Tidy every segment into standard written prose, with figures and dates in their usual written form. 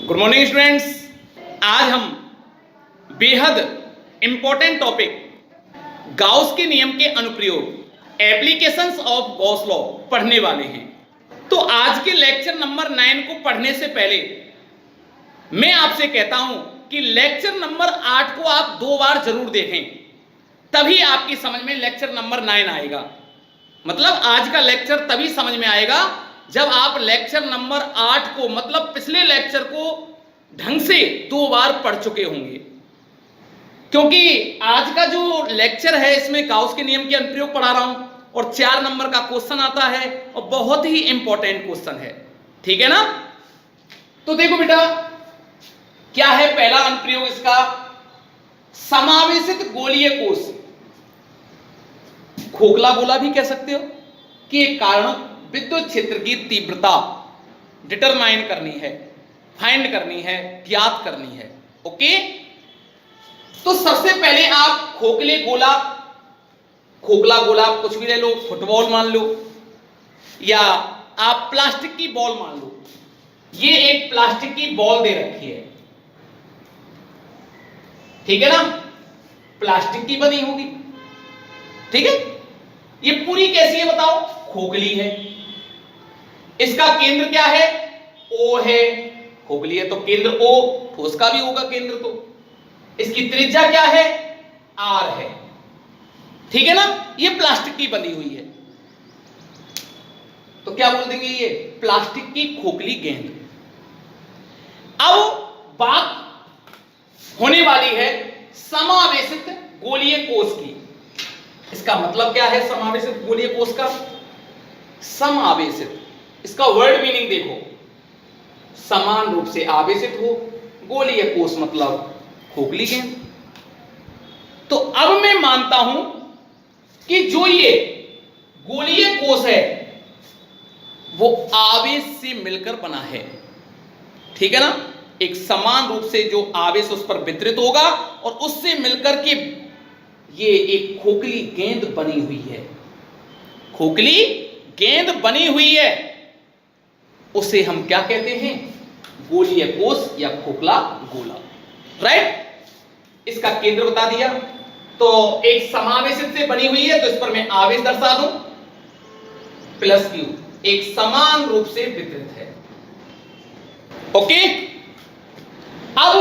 Good morning students. आज हम बेहद इंपॉर्टेंट टॉपिक गाउस के नियम के अनुप्रयोग एप्लीकेशंस ऑफ गॉस लॉ पढ़ने वाले हैं। तो आज के लेक्चर नंबर 9 को पढ़ने से पहले मैं आपसे कहता हूं कि लेक्चर नंबर 8 को आप 2 बार जरूर देखें, तभी आपकी समझ में लेक्चर नंबर 9 आएगा। मतलब आज का लेक्चर तभी समझ में आएगा जब आप लेक्चर नंबर 8 को मतलब पिछले लेक्चर को ढंग से 2 बार पढ़ चुके होंगे, क्योंकि आज का जो लेक्चर है इसमें गाउस के नियम के अनुप्रयोग पढ़ा रहा हूं और 4 नंबर का क्वेश्चन आता है और बहुत ही इंपॉर्टेंट क्वेश्चन है। ठीक है ना? तो देखो बेटा, क्या है पहला अनुप्रयोग इसका? समावेशित गोलीय कोष, खोखला गोला भी कह सकते हो, के कारण विद्युत क्षेत्र की तीव्रता डिटरमाइन करनी है, फाइंड करनी है, ज्ञात करनी है। ओके, तो सबसे पहले आप खोखला गोला कुछ भी ले लो, फुटबॉल मान लो या आप प्लास्टिक की बॉल मान लो। ये एक प्लास्टिक की बॉल दे रखी है, ठीक है ना? प्लास्टिक की बनी होगी, ठीक है? ये पूरी कैसी है बताओ? खोखली है। इसका केंद्र क्या है? O है। खोखली है तो केंद्र O, ठोस का भी होगा केंद्र। तो इसकी त्रिज्या क्या है? R है, ठीक है ना? ये प्लास्टिक की बनी हुई है, तो क्या बोल देंगे? ये प्लास्टिक की खोखली गेंद। अब बात होने वाली है समावेशित गोलीय कोष की। इसका मतलब क्या है समावेशित गोलीय कोष का? समावेशित, इसका वर्ड मीनिंग देखो, समान रूप से आवेशित हो, गोलीय कोष मतलब खोखली गेंद। तो अब मैं मानता हूं कि जो ये गोलीय कोष है वो आवेश से मिलकर बना है, ठीक है ना? एक समान रूप से जो आवेश उस पर वितरित होगा और उससे मिलकर के ये एक खोखली गेंद बनी हुई है। खोखली गेंद बनी हुई है, उसे हम क्या कहते हैं? गोलीय कोष या खोखला गोला। राइट? इसका केंद्र बता दिया। तो एक समावेशित से बनी हुई है तो इस पर मैं आवेश दर्शा दूं, प्लस क्यू, एक समान रूप से वितरित है। ओके, अब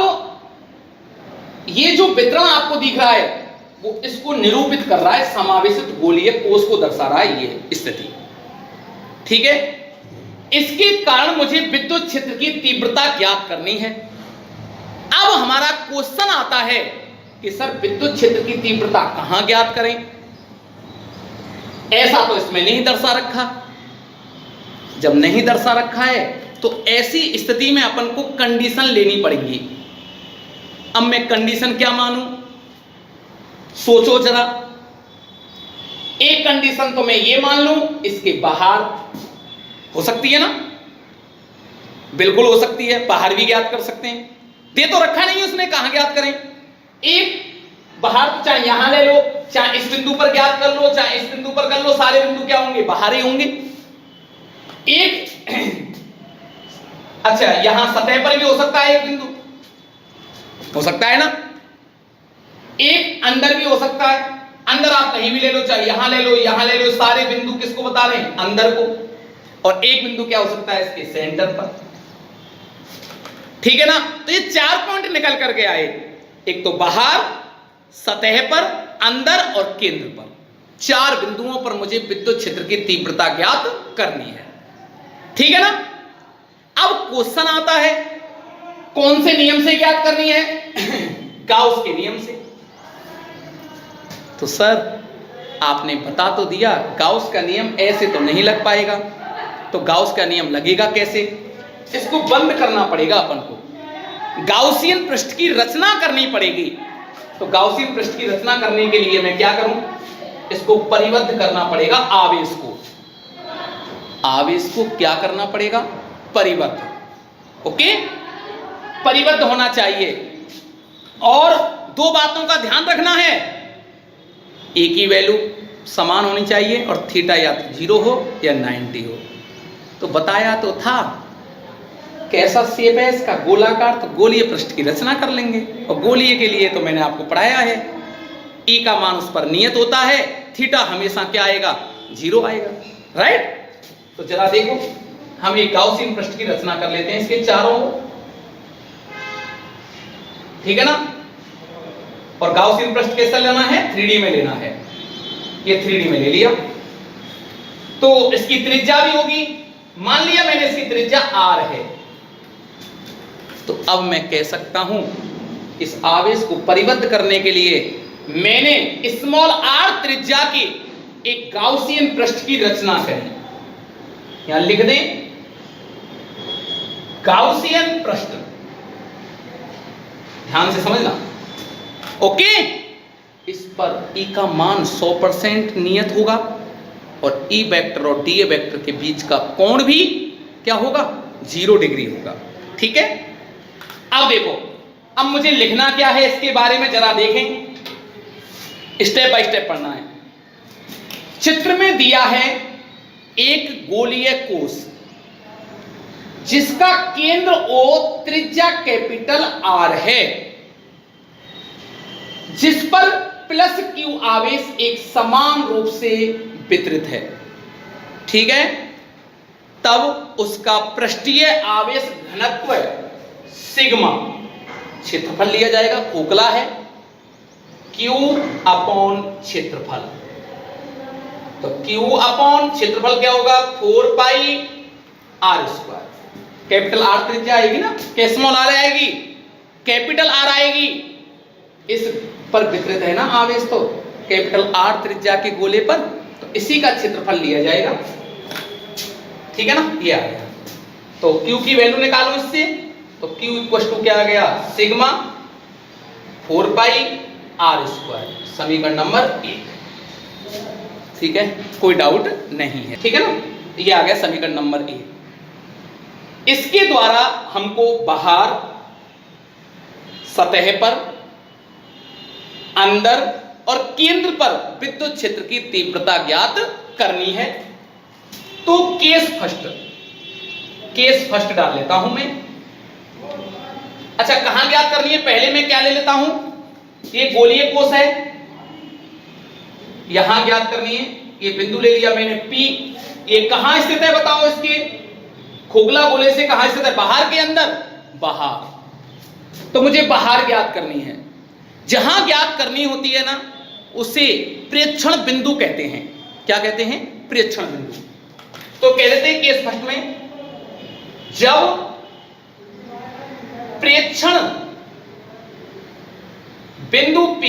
ये जो वितरण आपको दिख रहा है वो इसको निरूपित कर रहा है, समावेशित गोलीय कोष को दर्शा रहा है ये स्थिति, ठीक है? इसके कारण मुझे विद्युत क्षेत्र की तीव्रता ज्ञात करनी है। अब हमारा क्वेश्चन आता है कि सर विद्युत क्षेत्र की तीव्रता कहां ज्ञात करें? ऐसा तो इसमें नहीं दर्शा रखा। जब नहीं दर्शा रखा है तो ऐसी स्थिति में अपन को कंडीशन लेनी पड़ेगी। अब मैं कंडीशन क्या मानूं? सोचो जरा। एक कंडीशन तो मैं ये मान लूं, इसके बाहर हो सकती है ना? बिल्कुल हो सकती है, बाहर भी ज्ञात कर सकते हैं। दे तो रखा नहीं उसने, कहां ज्ञात करें? एक बाहर तो चाहे यहां ले लो, चाहे इस बिंदु पर ज्ञात कर लो, चाहे इस बिंदु पर कर लो, सारे बिंदु क्या होंगे? बाहर ही होंगे। एक अच्छा, यहां सतह पर भी हो सकता है, एक बिंदु हो सकता है ना? एक अंदर भी हो सकता है, अंदर आप कहीं भी ले लो, चाहे यहां ले लो, यहां ले लो, सारे बिंदु किसको बता रहे हैं? अंदर को। और एक बिंदु क्या हो सकता है? इसके सेंटर पर, ठीक है ना? तो ये 4 पॉइंट निकल करके आए, एक तो बाहर, सतह पर, अंदर और केंद्र पर। 4 बिंदुओं पर मुझे विद्युत क्षेत्र की तीव्रता ज्ञात करनी है, ठीक है ना? अब क्वेश्चन आता है कौन से नियम से ज्ञात करनी है? गाउस के नियम से। तो सर आपने बता तो दिया, गाउस का नियम ऐसे तो नहीं लग पाएगा। तो गाउस का नियम लगेगा कैसे? इसको बंद करना पड़ेगा अपन को, गाउसियन पृष्ठ की रचना करनी पड़ेगी। तो गाउसियन पृष्ठ की रचना करने के लिए मैं क्या करूं? इसको परिबद्ध करना पड़ेगा, आवेश को। आवेश को क्या करना पड़ेगा? परिबद्ध। ओके, परिबद्ध होना चाहिए। और 2 बातों का ध्यान रखना है, एक ही वैल्यू समान होनी चाहिए और थीटा या तो 0 हो या 90 हो। तो बताया तो था कैसा शेप है इसका, गोलाकार, तो गोलीय पृष्ठ की रचना कर लेंगे। और गोलीय के लिए तो मैंने आपको पढ़ाया है, ई का मान उस पर नियत होता है, थीटा हमेशा क्या आएगा, 0 आएगा, राइट। तो जरा देखो, हम एक गाउसियन पृष्ठ की रचना कर लेते हैं इसके चारों, ठीक है ना। और गाउसियन पृष्ठ कैसा लेना है, 3D में लेना है। ये 3D में ले लिया, तो इसकी त्रिज्या भी होगी, मान लिया मैंने इसकी त्रिज्या r है। तो अब मैं कह सकता हूं इस आवेश को परिबद्ध करने के लिए मैंने स्मॉल r त्रिज्या की एक गाउसियन पृष्ठ की रचना करी। यहां लिख दें गाउसियन पृष्ठ, ध्यान से समझना, ओके। इस पर E का मान 100% नियत होगा और E वेक्टर और dA वेक्टर के बीच का कोण भी क्या होगा, 0 डिग्री होगा, ठीक है। अब देखो, अब मुझे लिखना क्या है इसके बारे में जरा देखें, स्टेप बाय स्टेप पढ़ना है। चित्र में दिया है एक गोलीय कोष जिसका केंद्र O, त्रिज्या कैपिटल R है, जिस पर प्लस Q आवेश एक समान रूप से वितरित है, ठीक है। तब उसका पृष्ठीय आवेश घनत्व सिग्मा, क्षेत्रफल लिया जाएगा, खोखला है, Q अपॉन क्षेत्रफल। तो Q अपॉन क्षेत्रफल क्या होगा, 4 pi R square. Capital R त्रिज्या आएगी ना, स्मॉल r आएगी, कैपिटल R आएगी, इस पर वितरित है ना आवेश, तो कैपिटल R त्रिज्या के गोले पर, तो इसी का क्षेत्रफल लिया जाएगा, ठीक है ना। ये आ गया, तो Q की वैल्यू निकालो इससे, तो Q इक्वल टू क्या आ गया, सिग्मा 4 पाई R स्क्वायर, समीकरण नंबर 1, ठीक है, कोई डाउट नहीं है, ठीक है ना। ये आ गया समीकरण नंबर 1। इसके द्वारा हमको बाहर, सतह पर, अंदर और केंद्र पर विद्युत क्षेत्र की तीव्रता ज्ञात करनी है। तो केस फर्स्ट डाल लेता हूं मैं। अच्छा, कहां ज्ञात करनी है, पहले मैं क्या ले लेता हूं, ये गोलीय कोष है, यहां ज्ञात करनी है। ये बिंदु ले लिया मैंने P, ये कहां स्थित है बताओ, इसके खोखला गोले से कहां स्थित है, बाहर के अंदर, बाहर। तो मुझे बाहर ज्ञात करनी है। जहां ज्ञात करनी होती है ना, उसे प्रेक्षण बिंदु कहते हैं। क्या कहते हैं, प्रेक्षण बिंदु। तो कह देते हैं केस फर्स्ट में, जब प्रेक्षण बिंदु P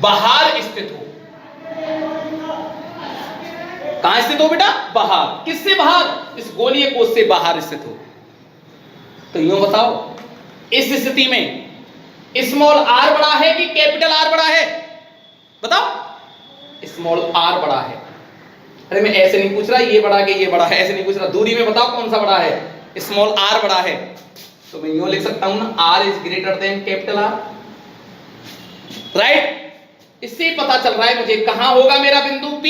बाहर स्थित हो, कहां स्थित हो बेटा, बाहर। किससे बाहर, इस गोलीय कोष से बाहर स्थित हो। तो यूं बताओ, इस स्थिति में स्मॉल r बड़ा है कि कैपिटल R बड़ा है, बताओ। स्मॉल r बड़ा है। अरे मैं ऐसे नहीं पूछ रहा ये बड़ा कि ये बड़ा है, ऐसे नहीं पूछ रहा, दूरी में बताओ कौन सा बड़ा है, स्मॉल r बड़ा है। तो मैं यूं लिख सकता हूं ना, r is greater than capital R, right. इससे पता चल रहा है मुझे कहां होगा मेरा बिंदु P,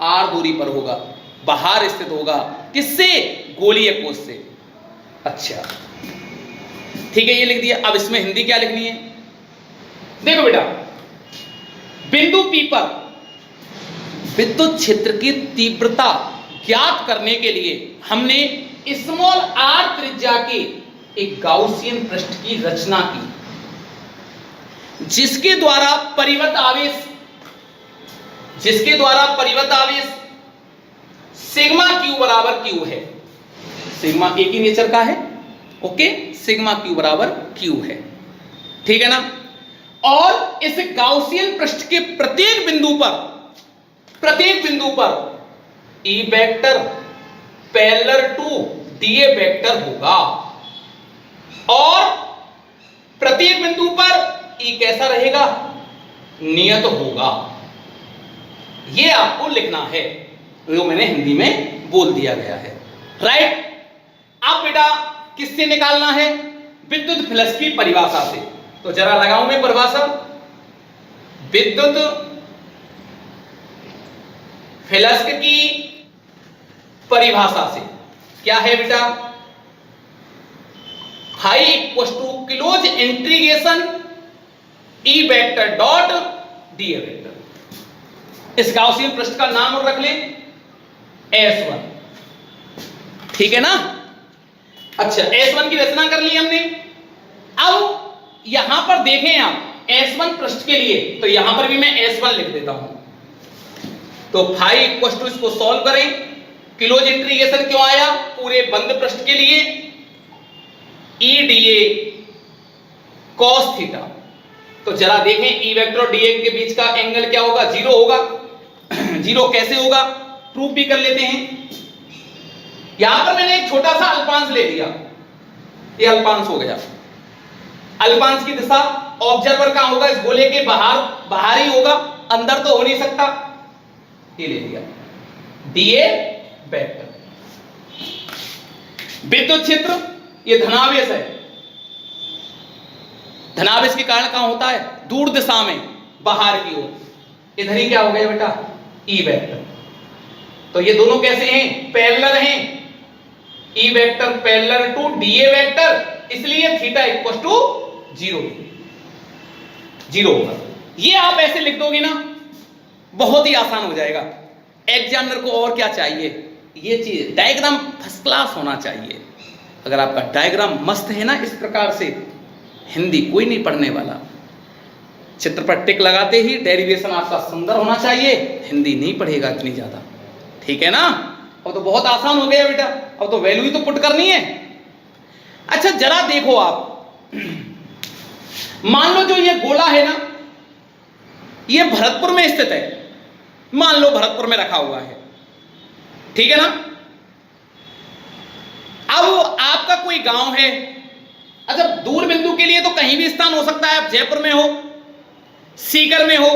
R दूरी पर होगा, बाहर स्थित होगा, किससे, गोलीय कोष से। अच्छा ठीक है, ये लिख दिया। अब इसमें हिंदी क्या लिखनी है, देखो बेटा, बिंदु P पर विद्युत क्षेत्र की तीव्रता ज्ञात करने के लिए हमने स्मॉल r त्रिज्या के एक गाउसियन पृष्ठ की रचना की, जिसके द्वारा परिबद्ध आवेश सिग्मा Q बराबर Q है। सिग्मा एक ही नेचर का है, ओके, सिग्मा Q बराबर Q है, ठीक है ना। और इस गाउसियन पृष्ठ के प्रत्येक बिंदु पर E vector parallel to DA vector होगा, और प्रत्येक बिंदु पर E कैसा रहेगा, नियत होगा। ये आपको लिखना है, जो मैंने हिंदी में बोल दिया गया है, राइट। अब बेटा किससे निकालना है, विद्युत फ्लक्स की परिभाषा से। तो जरा लगाऊं मैं परिभाषा, विद्युत फ्लक्स की परिभाषा से। क्या है बेटा, phi equal to close integration E vector dot D vector. इस गाउसियन पृष्ठ का नाम और रख ले S1, ठीक है ना। अच्छा, S1 की रचना कर ली हमने। अब यहां पर देखें आप S1 पृष्ठ के लिए, तो यहां पर भी मैं S1 लिख देता हूं। तो फाई इक्वल टू, इसको सॉल्व करें, क्लोज इंटीग्रेशन क्यों आया, पूरे बंद पृष्ठ के लिए ई डी ए कॉस थीटा। तो जरा देखें ई वेक्टर और डी ए के बीच का एंगल क्या होगा, जीरो होगा। जीरो कैसे होगा, प्रूफ भी कर लेते हैं। यहां पर मैंने एक छोटा सा अल्पांश ले लिया, ये अल्पांश हो गया। अल्पांश की दिशा ऑब्जर्वर कहां होगा, इस गोले के बाहर ही होगा, अंदर तो हो नहीं सकता। ये ले लिया डीए वेक्टर। विद्युत क्षेत्र ये धनावेश है, धनावेश के कारण कहां होता है, दूर दिशा में, बाहर की ओर। इधर ही क्या हो गया बेटा, ई वेक्टर। तो ये दोनों कैसे हैं, पैरेलल हैं। E vector parallel to DA vector, इसलिए थीटा इक्वल टू 0 होगा। ये आप ऐसे लिख दोगे ना, बहुत ही आसान हो जाएगा। एग्जामिनर को और क्या चाहिए, ये चीज डायग्राम फर्स्ट क्लास होना चाहिए। अगर आपका डायग्राम मस्त है ना, इस प्रकार से हिंदी कोई नहीं पढ़ने वाला। चित्र पर टिक लगाते ही डेरिवेशन आपका सुंदर होना चाहिए, हिंदी नहीं पढ़ेगा इतनी ज्यादा, ठीक है ना। अब तो बहुत आसान हो गया बेटा, अब तो वैल्यू ही तो पुट करनी है। अच्छा जरा देखो आप, मान लो जो ये गोला है ना, ये भरतपुर में स्थित है, मान लो भरतपुर में रखा हुआ है, ठीक है ना। अब आपका कोई गांव है, अच्छा दूर बिंदु के लिए तो कहीं भी स्थान हो सकता है, आप जयपुर में हो, सीकर में हो,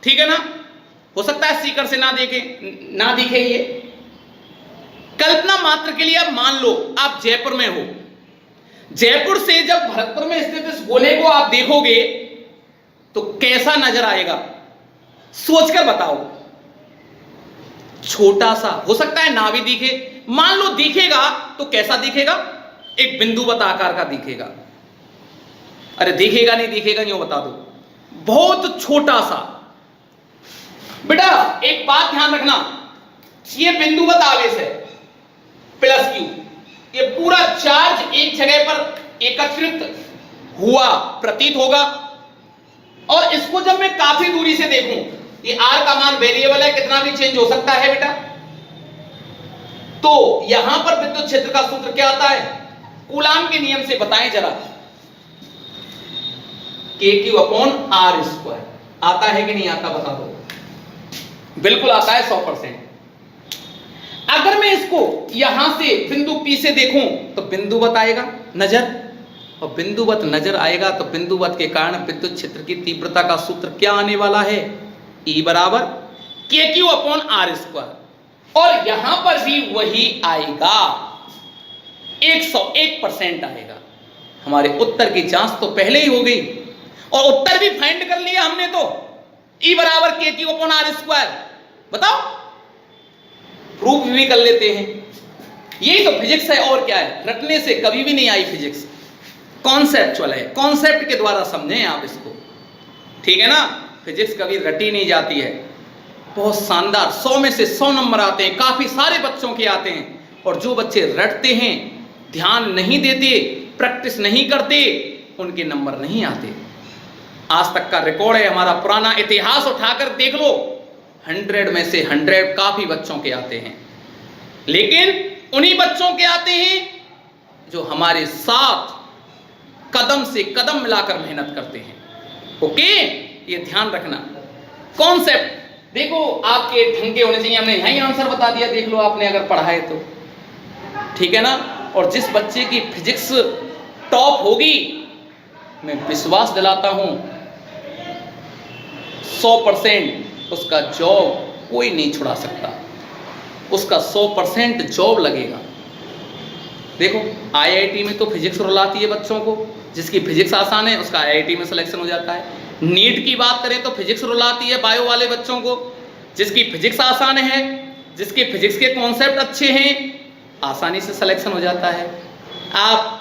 ठीक है ना, हो सकता है सीकर से ना दिखे ये। कल्पना मात्र के लिए अब मान लो आप जयपुर में हो, जयपुर से जब भरतपुर में स्थित इस गोले को आप देखोगे तो कैसा नजर आएगा, सोचकर बताओ। छोटा सा हो सकता है, ना भी दिखे, मान लो दिखेगा तो कैसा दिखेगा, एक बिंदुवत आकार का दिखेगा। अरे दिखेगा नहीं दिखेगा, यूं बता दो, बहुत छोटा सा। बेटा एक बात ध्यान रखना, ये बिंदुवत आवेश है प्लस क्यू, ये पूरा चार्ज एक जगह पर एकत्रित हुआ प्रतीत होगा। और इसको जब मैं काफी दूरी से देखूं, ये आर का मान वेरिएबल है, कितना भी चेंज हो सकता है बेटा। तो यहां पर विद्युत क्षेत्र का सूत्र क्या आता है, कूलाम के नियम से बताएं जरा, KQ/R²। आता है कि नहीं आता बता दो, बिल्कुल आता है 100%। अगर मैं इसको यहां से बिंदु P से देखूं तो बिंदुवत आएगा नजर, और बिंदुवत नजर आएगा तो बिंदुवत के कारण विद्युत क्षेत्र की तीव्रता का सूत्र क्या आने वाला है, E बराबर KQ/R²। और यहां पर भी वही आएगा, 101% आएगा। हमारे उत्तर की जांच तो पहले ही हो गई और उत्तर भी फाइंड कर लिया हमने। तो E बराबर KQ/R², बताओ, प्रूफ भी कर लेते हैं। यही तो फिजिक्स है, और क्या है, रटने से कभी भी नहीं आई फिजिक्स, कॉन्सेप्चुअल है, कॉन्सेप्ट के द्वारा समझें आप इसको, ठीक है ना। फिजिक्स कभी रटी नहीं जाती है, बहुत शानदार, 100 में से 100 नंबर आते हैं, काफी सारे बच्चों के आते हैं। और जो बच्चे रटते हैं, ध्यान नहीं देते, प्रैक्टिस नहीं करते, उनके नंबर नहीं आते। आज तक का रिकॉर्ड है हमारा, पुराना इतिहास उठाकर देख लो, 100 में से 100 काफी बच्चों के आते हैं। लेकिन उन्हीं बच्चों के आते हैं जो हमारे साथ कदम से कदम मिलाकर मेहनत करते हैं। ओके, ये ध्यान रखना। कॉन्सेप्ट देखो आपके ढंग के होने चाहिए, हमने यहीं आंसर बता दिया, देख लो आपने अगर पढ़ा है तो, ठीक है ना। और जिस बच्चे की फिजिक्स टॉप होगी, मैं विश्वास दिलाता हूं 100% उसका जॉब कोई नहीं छुड़ा सकता, उसका 100% जॉब लगेगा। देखो आईआईटी में तो फिजिक्स रुलाती है बच्चों को, जिसकी फिजिक्स आसान है उसका आईआईटी में सिलेक्शन हो जाता है। नीट की बात करें तो फिजिक्स रुलाती है बायो वाले बच्चों को, जिसकी फिजिक्स आसान है, जिसके फिजिक्स के कॉन्सेप्ट अच्छे हैं, आसानी से सिलेक्शन हो जाता है। आप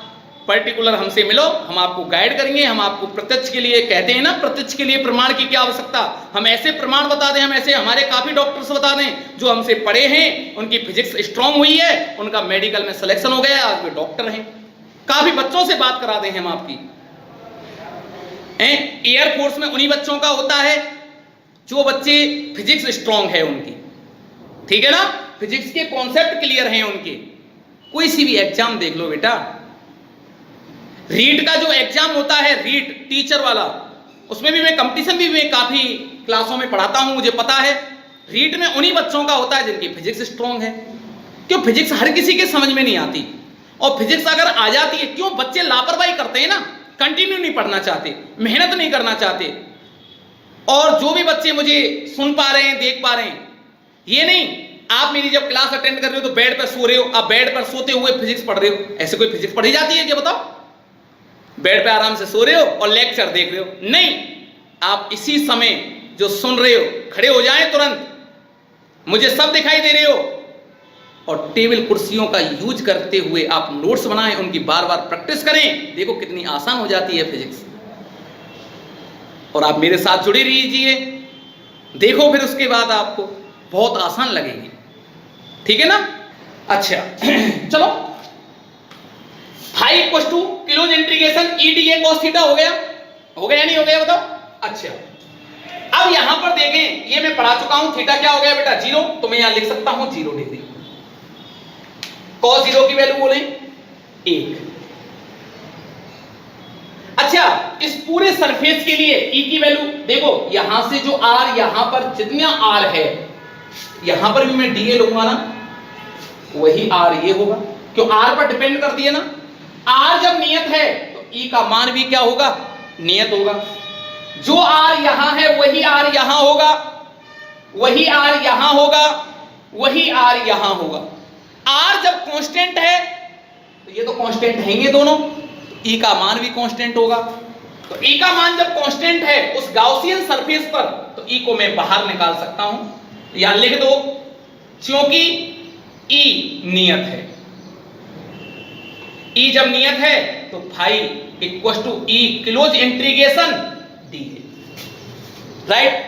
पर्टिकुलर हमसे मिलो, हम आपको गाइड करेंगे, हम आपको प्रत्यक्ष के लिए कहते हैं ना, प्रत्यक्ष के लिए प्रमाण की क्या आवश्यकता, हम ऐसे प्रमाण बता दें, हम ऐसे हमारे काफी डॉक्टर्स बता दें जो हमसे पढ़े हैं, उनकी फिजिक्स स्ट्रांग हुई है, उनका मेडिकल में सिलेक्शन हो गया, आज वे डॉक्टर हैं। काफी बच्चों से बात करा दें हम आपकी। एयरफोर्स में उन्हीं बच्चों का होता है जो बच्चे फिजिक्स स्ट्रांग है उनकी, ठीक है ना, फिजिक्स के कॉन्सेप्ट क्लियर हैं उनके। कोई सी भी एग्जाम देख लो बेटा, रीट का जो एग्जाम होता है, रीट टीचर वाला, उसमें भी मैं कंपटीशन भी मैं काफी क्लासों में पढ़ाता हूं, मुझे पता है। रीट में उन्हीं बच्चों का होता है जिनकी फिजिक्स स्ट्रांग है। क्यों? फिजिक्स हर किसी के समझ में नहीं आती, और फिजिक्स अगर आ जाती है, क्यों बच्चे लापरवाही करते हैं ना, कंटिन्यू नहीं पढ़ना चाहते, मेहनत नहीं करना चाहते। और जो भी बच्चे मुझे सुन पा रहे हैं, देख पा रहे हैं, ये नहीं आप मेरी जब क्लास अटेंड कर रहे हो तो बेड पर सो रहे हो, आप बेड पर सोते हुए फिजिक्स पढ़ रहे हो, ऐसे कोई फिजिक्स पढ़ी जाती है क्या? बताओ। बेड पे आराम से सो रहे हो और लेक्चर देख रहे हो, नहीं, आप इसी समय जो सुन रहे हो खड़े हो जाएं तुरंत, मुझे सब दिखाई दे रहे हो, और टेबल कुर्सियों का यूज करते हुए आप नोट्स बनाएं, उनकी बार बार प्रैक्टिस करें। देखो कितनी आसान हो जाती है फिजिक्स। और आप मेरे साथ जुड़े रहिए, देखो फिर उसके बाद आपको बहुत आसान लगेगी, ठीक है ना। अच्छा चलो, phi equal to close integration E D A cos theta हो गया नहीं हो गया बताओ। अच्छा, अब यहां पर देखें, ये मैं पढ़ा चुका हूं, थीटा क्या हो गया बेटा 0, तो मैं यहां लिख सकता हूं 0 डिग्री। कॉस 0 की वैल्यू बोले 1। अच्छा, इस पूरे सरफेस के लिए ई की वैल्यू देखो, यहां से जो r, यहां पर जितना r है, यहां पर भी मैं dA लूंगा ना, वही r ये होगा, क्यों r पर डिपेंड कर दिया ना। r जब नियत है तो e का मान भी क्या होगा, नियत होगा। जो r यहां है वही r यहां होगा, वही r यहां होगा, वही r यहां होगा। r जब कांस्टेंट है तो ये तो कांस्टेंट हैंगे दोनों, तो e का मान भी कांस्टेंट होगा। तो e का मान जब कांस्टेंट है उस गाउसियन सरफेस पर, तो e को मैं बाहर निकाल सकता हूं, यहां लिख दो, क्योंकि e नियत है। e जब नियत है तो phi equal to e close integration D है, राइट।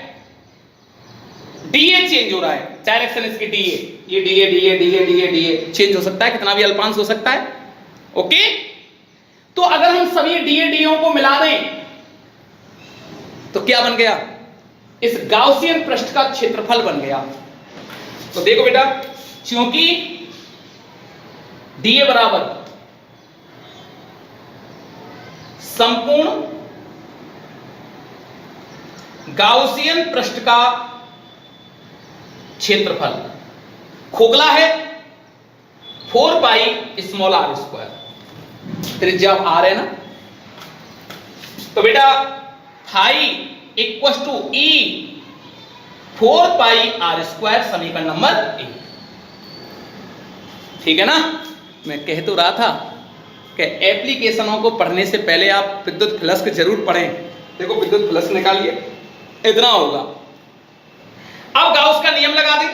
डीए चेंज हो रहा है, डायरेक्शन इसकी डीए, ये DA DA DA DA DA change हो सकता है, कितना भी अल्पांश हो सकता है, ओके। तो अगर हम सभी डीए डीओ को मिला दें तो क्या बन गया, इस गाउसियन पृष्ठ का क्षेत्रफल बन गया। तो देखो बेटा, क्योंकि डीए बराबर संपूर्ण गाउसियन पृष्ठ का क्षेत्रफल, खोखला है 4 पाई स्मॉल r स्क्वायर, त्रिज्या r है ना, तो बेटा phi equal to e 4 pi r square, समीकरण नंबर 1, ठीक है ना। मैं कह तो रहा था कि एप्लीकेशनों को पढ़ने से पहले आप विद्युत फ्लक्स जरूर पढ़ें। देखो विद्युत फ्लक्स निकालिए, इतना होगा। अब गाउस का नियम लगा दें,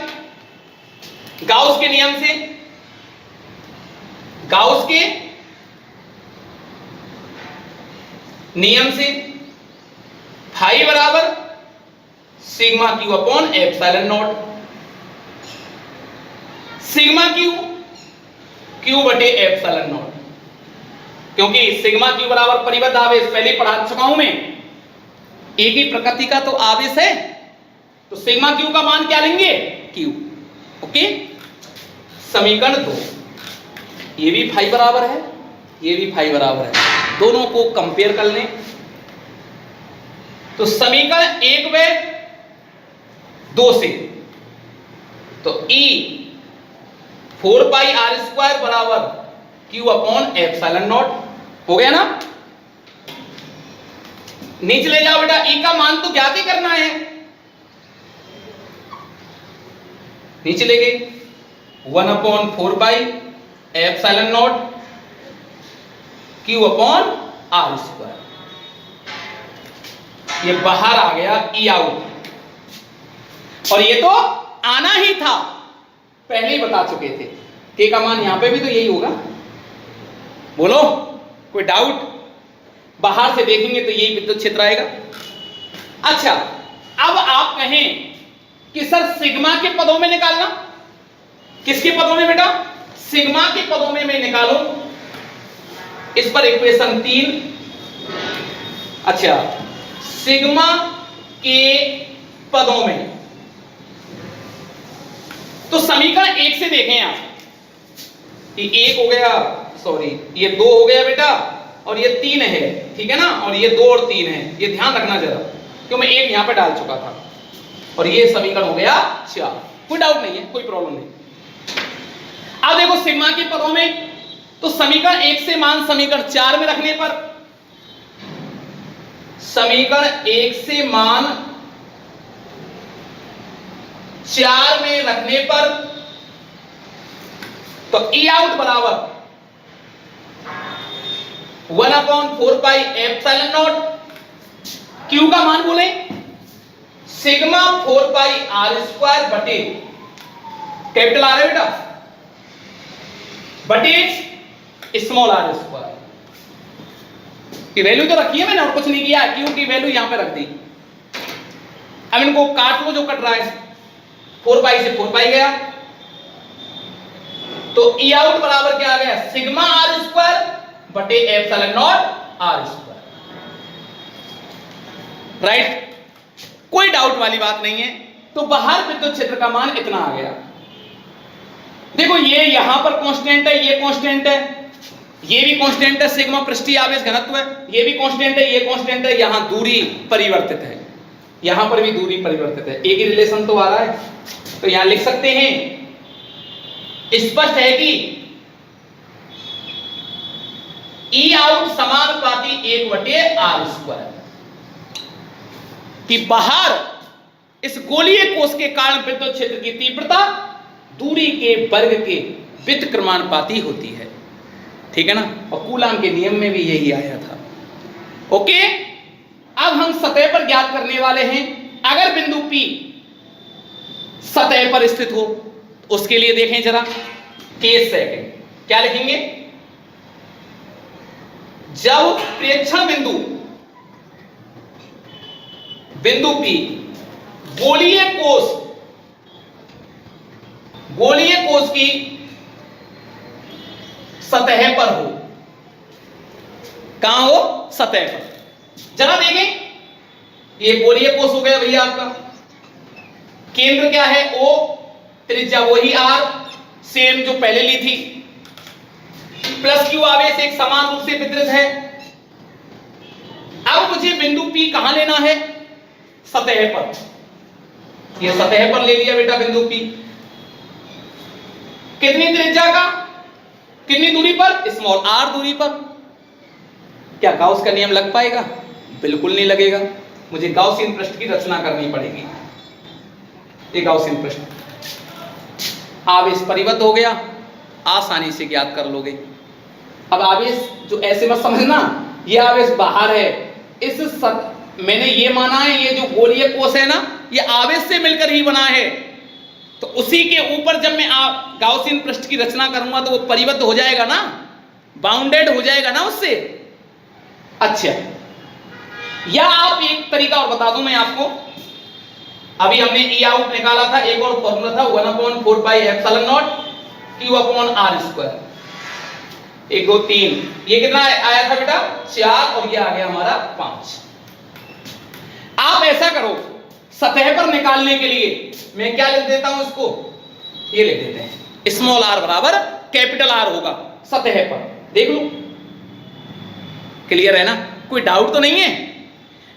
गाउस के नियम से, गाउस के नियम से फाई बराबर sigma Q upon epsilon not, sigma Q Q बटे एप्सिलॉन नॉट, क्योंकि सिग्मा क्यू बराबर परिबद्ध आवेश, पहले पढ़ा चुका हूं मैं, एक ही प्रकृति का तो आवेश है, तो सिग्मा क्यू का मान क्या लेंगे, क्यू, ओके। समीकरण 2, ये भी फाई बराबर है, ये भी फाई बराबर है, दोनों को कंपेयर कर लें तो समीकरण 1 व 2 से, तो E 4 पाई r स्क्वायर बराबर Q अपॉन एप्सिलॉन नॉट हो गया ना। नीचे ले जाओ बेटा, E का मान तो ज्ञात ही करना है, नीचे ले गए 1 upon 4 pi epsilon not Q upon r square, ये बाहर आ गया, E आउट, और ये तो आना ही था, पहले ही बता चुके थे। के का मान यहां पे भी तो यही होगा, बोलो कोई डाउट? बाहर से देखेंगे तो यही विद्युत क्षेत्र आएगा। अच्छा, अब आप कहें कि सर सिग्मा के पदों में निकालना, किसके पदों में बेटा? सिग्मा के पदों में मैं निकालूं, इस पर इक्वेशन 3। अच्छा, सिग्मा के पदों में तो समीकरण 1 से देखें आप कि 1 हो गया, सॉरी ये 2 हो गया बेटा, और ये 3 है, ठीक है ना, और ये 2 और 3 है, ये ध्यान रखना जरा, क्यों मैं 1 यहां पे डाल चुका था, और ये समीकरण हो गया 4। कोई डाउट नहीं है, कोई प्रॉब्लम नहीं। अब देखो सिग्मा के पदों में तो समीकरण 1 से मान समीकरण 4 में रखने पर, समीकरण 1 से मान 4 में रखने पर तो ई आउट बराबर 1/4 पाई एप्सिलॉन नॉट क्यू का मान बोले सिग्मा 4 पाई आर स्क्वायर बटे कैपिटल आर है बेटा बटे स्मॉल आर स्क्वायर की वैल्यू तो रखी है मैंने और कुछ नहीं किया, क्यू की वैल्यू यहां पे रख दी। अब इनको काट लो, जो कट रहा है 4 पाई से 4 पाई गया, तो ई आउट बराबर क्या आ गया? सिग्मा आर स्क्वायर बटे epsilon naught R square. Right, कोई डाउट वाली बात नहीं है। तो बाहर विद्युत क्षेत्र का मान इतना आ गया। देखो ये यहां पर कांस्टेंट है, ये कांस्टेंट है, ये भी कांस्टेंट है, सिग्मा पृष्ठीय आवेश घनत्व है, ये भी कांस्टेंट है, ये कांस्टेंट है, यहां दूरी परिवर्तित है, यहां पर भी दूरी परिवर्तित है, एक ही रिलेशन तो आ रहा है। तो यहां लिख सकते हैं, स्पष्ट है कि ई आउट समानुपाती 1/r स्क्वायर, कि बाहर इस गोलीय कोश के कारण विद्युत क्षेत्र की तीव्रता दूरी के वर्ग के व्युत्क्रमानुपाती होती है, ठीक है ना। और कूलाम के नियम में भी यही आया था। ओके, अब हम सतह पर ज्ञात करने वाले हैं, अगर बिंदु P सतह पर स्थित हो तो उसके लिए देखें जरा केस सेकंड, क्या लिखेंगे? जब प्रेक्षण बिंदु P गोलीय कोश की सतह पर हो, कहां हो? सतह पर। जरा देखें, ये गोलीय कोश हो गया भैया आपका, केंद्र क्या है? O, त्रिज्या वही R, सेम जो पहले ली थी, प्लस क्यू आवेश एक समान रूप से वितरित है। अब मुझे बिंदु P कहां लेना है? सतह पर। ये सतह पर ले लिया बेटा बिंदु P, कितनी त्रिज्या का, कितनी दूरी पर? स्मॉल r दूरी पर। क्या गाउस का नियम लग पाएगा? बिल्कुल नहीं लगेगा, मुझे गाउसियन पृष्ठ की रचना करनी पड़ेगी। ये गाउसियन पृष्ठ, आवेश परिबद्ध हो गया, आसानी से ज्ञात कर लोगे। अब आवेश जो ऐसे मत समझना, ये आवेश बाहर है, मैंने ये माना है ये जो गोलीय कोश है ना, ये आवेश से मिलकर ही बना है, तो उसी के ऊपर जब मैं गाउसियन पृष्ठ की रचना करूंगा तो वो परिबद्ध हो जाएगा ना, बाउंडेड हो जाएगा ना उससे। अच्छा, या आप एक तरीका और बता दूं मैं आपको, अभी हमने ई आउट निकाला था, एक और फॉर्मूला था 1/4 pi epsilon not Q/r square, 1 2 3, ये कितना आया था बेटा? 4, और ये आ गया हमारा 5। आप ऐसा करो, सतह पर निकालने के लिए मैं क्या लिख देता हूं इसको, ये लिख देते हैं, स्मॉल r बराबर कैपिटल R होगा सतह पर। देख लो, क्लियर है ना, कोई डाउट तो नहीं है।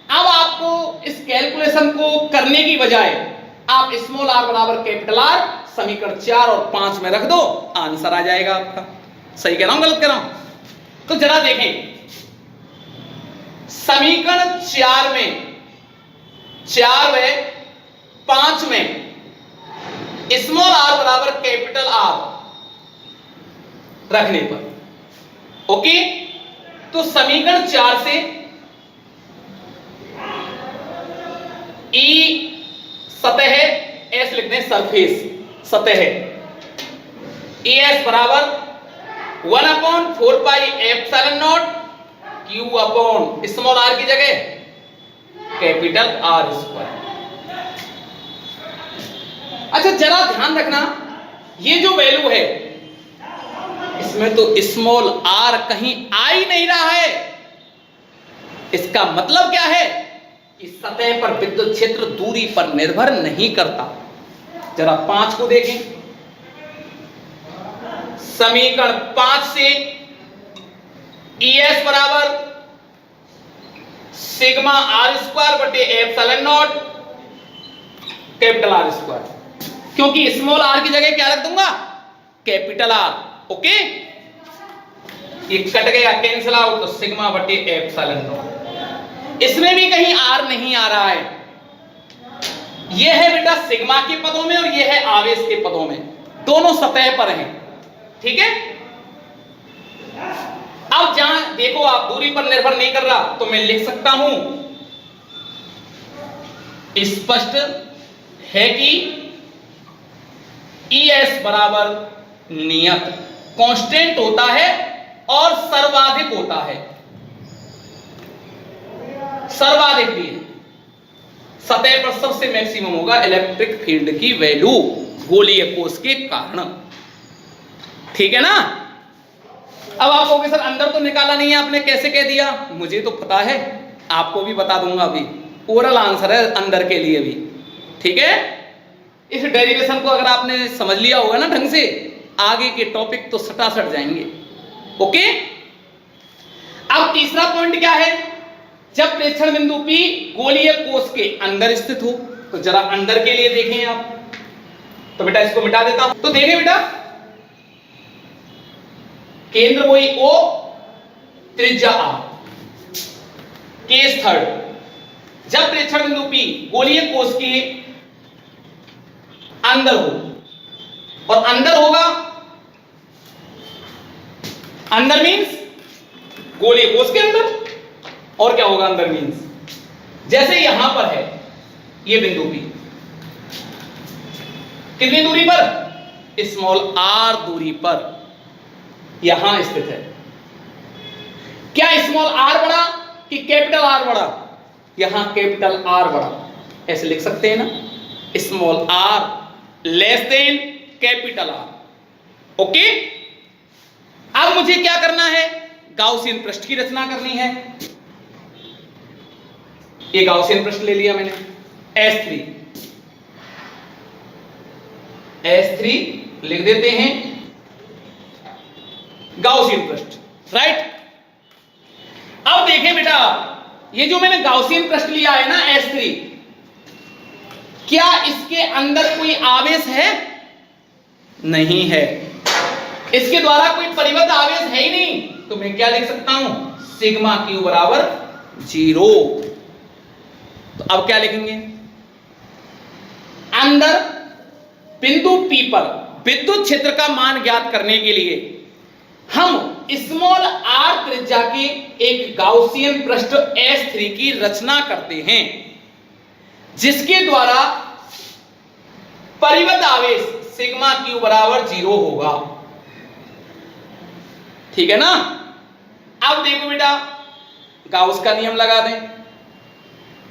अब आपको इस कैलकुलेशन को करने की बजाय आप स्मॉल r बराबर कैपिटल R समीकरण 4 और 5 में रख दो, आंसर आ जाएगा आपका। सही कह रहा हूं, गलत कह रहा हूं? तो जरा देखें, समीकरण 4 में 4 व 5 में स्मॉल r बराबर कैपिटल R रखने पर, ओके, तो समीकरण 4 से E सतह, S लिखते हैं सरफेस, सतह ES बराबर 1/4πε0 Q अपॉन स्मॉल r की जगह कैपिटल R स्क्वायर। अच्छा जरा ध्यान रखना, ये जो वैल्यू है इसमें तो स्मॉल r कहीं आ ही नहीं रहा है। इसका मतलब क्या है कि सतह पर विद्युत क्षेत्र दूरी पर निर्भर नहीं करता। जरा 5 को देखें, समीकरण 5 से ES बराबर सिग्मा R स्क्वायर बटे epsilon not capital R square, क्योंकि स्मॉल r की जगह क्या रख दूंगा कैपिटल R। ओके, ये कट गया, कैंसिल आउट, तो सिग्मा बटे एप्सिलॉन नॉट। इसमें भी कहीं r नहीं आ रहा है। ये है बेटा सिग्मा के पदों में और ये है आवेश के पदों में, दोनों सतह पर हैं। ठीक है, अब जहां देखो आप दूरी पर निर्भर नहीं कर रहा, तो मैं लिख सकता हूं स्पष्ट है कि ES बराबर नियत कांस्टेंट होता है और सर्वाधिक होता है। सर्वाधिक भी है, सतह पर सबसे मैक्सिमम होगा इलेक्ट्रिक फील्ड की वैल्यू गोलीय कोश के कारण। ठीक है ना। अब आप कहोगे सर अंदर तो निकाला नहीं है आपने, कैसे कह दिया? मुझे तो पता है, आपको भी बता दूंगा अभी, ओरल आंसर है अंदर के लिए भी। ठीक है, इस डेरिवेशन को अगर आपने समझ लिया होगा ना ढंग से, आगे के टॉपिक तो सटासट जाएंगे। ओके, अब तीसरा पॉइंट क्या है? जब प्रेक्षण बिंदु P गोलीय कोश के अंदर स्थित हो, तो जरा अंदर के लिए देखें आप। तो बेटा इसको मिटा देता हूं, तो देखें बेटा केंद्र वही O, त्रिज्या R, केस थर्ड। जब प्रेक्षण बिंदु P गोलीय कोश के अंदर हो, और अंदर होगा, अंदर मींस गोलीय कोश के अंदर, और क्या होगा अंदर मींस, जैसे यहां पर है ये बिंदु P, कितनी दूरी पर? स्मॉल r दूरी पर यहां स्थित है। क्या स्मॉल r बड़ा कि कैपिटल R बड़ा? यहां कैपिटल R बड़ा, ऐसे लिख सकते हैं ना, small r less than capital R। Okay, अब मुझे क्या करना है? गाउसियन पृष्ठ की रचना करनी है। ये गाउसियन पृष्ठ ले लिया मैंने, S3 लिख देते हैं, गाउसियन पृष्ठ, राइट। अब देखें बेटा, ये जो मैंने गाउसियन पृष्ठ लिया है ना S3, क्या इसके अंदर कोई आवेश है? नहीं है, इसके द्वारा कोई परिबद्ध आवेश है ही नहीं। तो मैं क्या लिख सकता हूं? सिग्मा Q बराबर 0। तो अब क्या लिखेंगे? अंदर बिंदु P पर विद्युत क्षेत्र का मान ज्ञात करने के लिए हम स्मॉल r त्रिज्या के एक गाउसियन पृष्ठ S3 की रचना करते हैं, जिसके द्वारा परिबद्ध आवेश सिग्मा Q बराबर 0 होगा। ठीक है ना। अब देखो बेटा, गाउस का नियम लगा दें।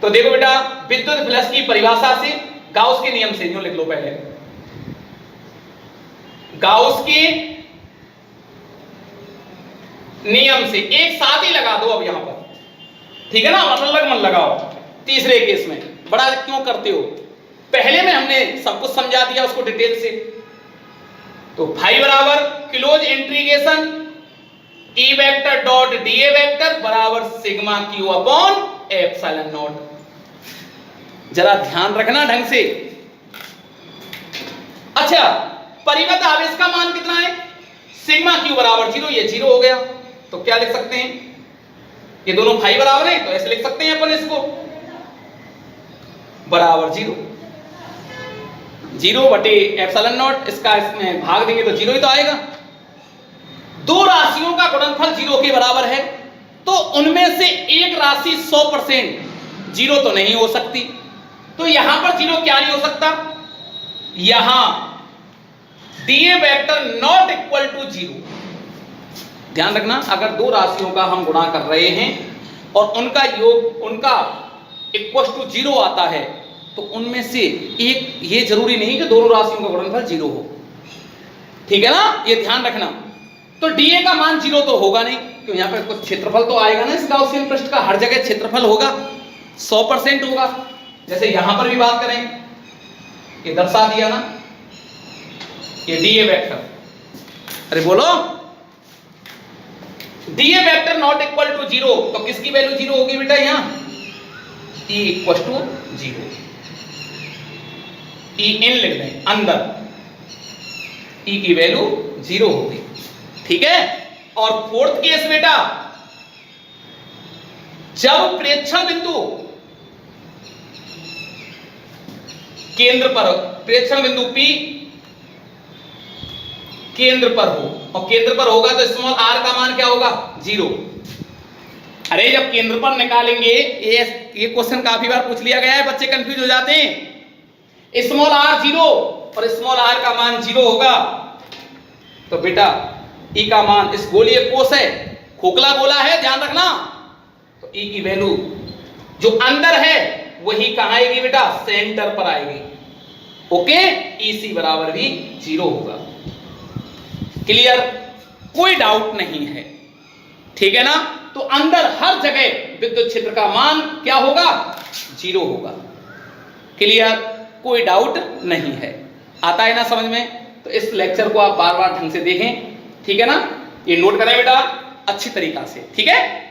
तो देखो बेटा, विद्युत फ्लक्स की परिभाषा से, गाउस के नियम से, यूं लिख लो पहले, गाउस के नियम से एक साथ ही लगा दो अब यहां पर। ठीक है ना, अलग मत लगाओ। तीसरे केस में बड़ा क्यों करते हो? पहले में हमने सब कुछ समझा दिया उसको डिटेल से। तो फाई बराबर close integration E vector dot dA vector बराबर sigma Q upon epsilon naught. जरा ध्यान रखना ढंग से। अच्छा, परिबद्ध आवेश का मान कितना है? सिग्मा Q बराबर 0, ये 0 हो गया। तो क्या लिख सकते हैं? ये दोनों फाई बराबर है, तो ऐसे लिख सकते हैं अपन इसको, बराबर 0 बटे एप्सिलॉन नॉट। इसका इसमें भाग देंगे तो 0 ही तो आएगा। दो राशियों का गुणनफल 0 के बराबर है, तो उनमें से एक राशि 100% 0 तो नहीं हो सकती। तो यहां पर 0 क्या नहीं हो सकता? यहां DA vector not equal to 0। ध्यान रखना, अगर दो राशियों का हम गुणा कर रहे हैं और उनका योग उनका इक्वल टू 0 आता है तो उनमें से एक, ये जरूरी नहीं कि दोनों राशियों का गुणनफल 0 हो, ठीक है ना, ये ध्यान रखना। तो डीए का मान 0 तो होगा नहीं, क्यों, यहाँ पर कुछ क्षेत्रफल तो आएगा ना इस गाउसियन पृष्ठ का, हर जगह क्षेत्रफल होगा, 100% होगा। जैसे यहां पर भी बात करें, ये दर्शा दिया ना, ये डीए वेक्टर, अरे बोलो, DA vector not equal to 0, तो किसकी वैल्यू 0 होगी बेटा, यहां ई इक्वल टू 0, ई इन लिख दें अंदर, ई की वैल्यू 0 होगी, ठीक है। और फोर्थ केस बेटा, जब प्रेक्षण बिंदु केंद्र पर, प्रेक्षण बिंदु P केंद्र पर हो, और केंद्र पर होगा तो स्मॉल r का मान क्या होगा, 0। अरे जब केंद्र पर निकालेंगे, ये क्वेश्चन काफी बार पूछ लिया गया है, बच्चे कंफ्यूज हो जाते हैं। स्मॉल r 0 और स्मॉल r का मान 0 होगा तो बेटा E का मान, इस गोलीय कोष है, खोखला गोला है, ध्यान रखना, तो E की वैल्यू जो अंदर है वही कहां आएगी बेटा, सेंटर पर आएगी, ओके। EC बराबर भी 0 होगा, क्लियर, कोई डाउट नहीं है, ठीक है ना। तो अंदर हर जगह विद्युत क्षेत्र का मान क्या होगा, 0 होगा, क्लियर, कोई डाउट नहीं है। आता है ना समझ में? तो इस लेक्चर को आप बार बार ढंग से देखें, ठीक है ना, ये नोट करें बेटा अच्छी तरीका से, ठीक है।